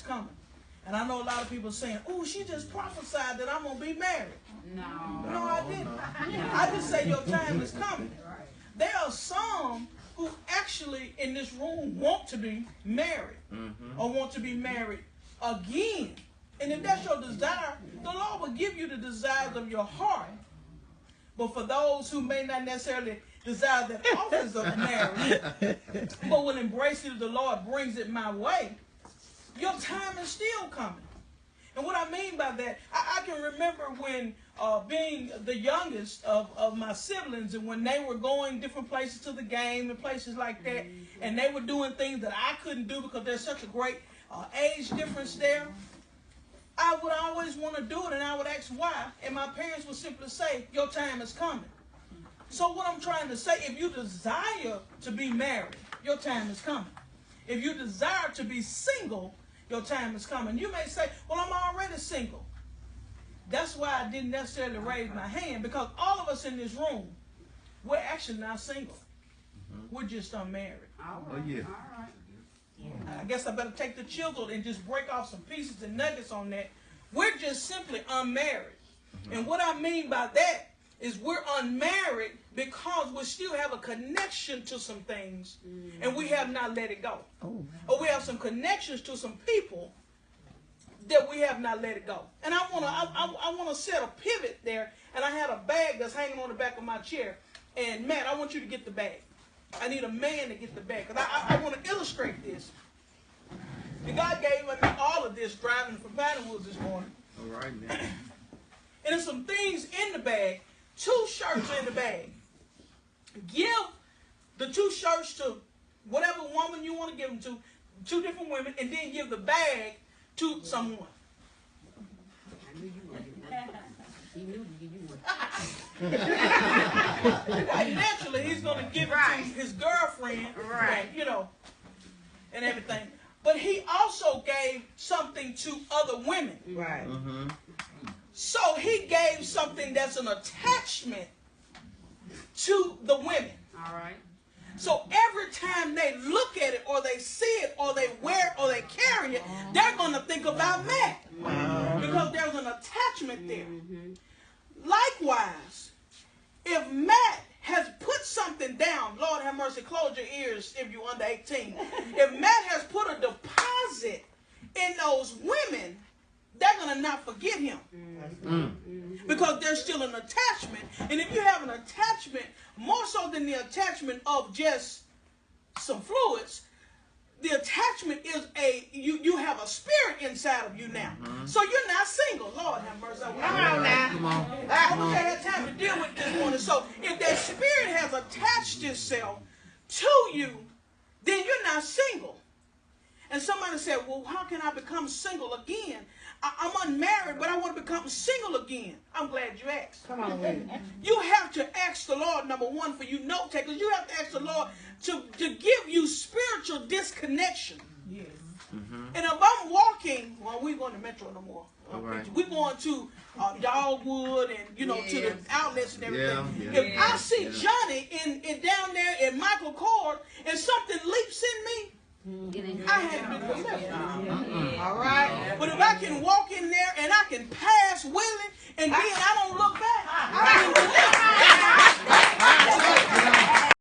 is coming. And I know a lot of people saying, oh, she just prophesied that I'm going to be married. No, I didn't. I just say your time is coming. There are some who actually in this room want to be married or want to be married again. And if that's your desire, the Lord will give you the desires of your heart. But for those who may not necessarily desire the office of marriage, but will embrace it if the Lord brings it my way, your time is still coming. And what I mean by that, I can remember when being the youngest of my siblings, and when they were going different places to the game and places like that, and they were doing things that I couldn't do because there's such a great age difference there, I would always want to do it, and I would ask why, and my parents would simply say, your time is coming. So what I'm trying to say, if you desire to be married, your time is coming. If you desire to be single, your time is coming. You may say, well, I'm already single. That's why I didn't necessarily raise my hand, because all of us in this room, we're actually not single. We're just unmarried. All right. Oh, yeah. All right. I guess I better take the chisel and just break off some pieces and nuggets on that. We're just simply unmarried. And what I mean by that is we're unmarried because we still have a connection to some things and we have not let it go. Or we have some connections to some people that we have not let it go. And I want to set a pivot there, and I had a bag that's hanging on the back of my chair. And Matt, I want you to get the bag. I need a man to get the bag, because I want to illustrate this. And God gave me all of this driving from Patton Woods this morning. All right, man. And there's some things in the bag. 2 shirts in the bag. Give the 2 shirts to whatever woman you want to give them to, 2 different women, and then give the bag to someone. I knew you would. He knew you would. Naturally, he's going to give it to his girlfriend, you know, and everything. But he also gave something to other women. Right. So he gave something that's an attachment to the women. All right. So every time they look at it, or they see it, or they wear it, or they carry it, they're going to think about Matt. Because there's an attachment there. Likewise, if Matt has put something down, Lord have mercy, close your ears if you're under 18. If Matt has put a deposit in those women, they're going to not forget him. Because there's still an attachment. And if you have an attachment, more so than the attachment of just some fluids, the attachment is you have a spirit inside of you now. So you're not single. Lord have mercy. Come on now. I wish I had time to deal with this morning. So if that spirit has attached itself to you, then you're not single. And somebody said, well, how can I become single again? I'm unmarried, but I want to become single again. I'm glad you asked. Come on, man. You have to ask the Lord, number one, for you note takers. You have to ask the Lord to give you spiritual disconnection. Yes. And if I'm walking, well, we're going to Metro no more. Right. We're going to Dogwood and, you know, to the outlets and everything. If I see Johnny in down there in Michael Kors and something leaps in me, I had to be delivered. All right. But if I can walk in there and I can pass willing and then I don't look back, I can deliver.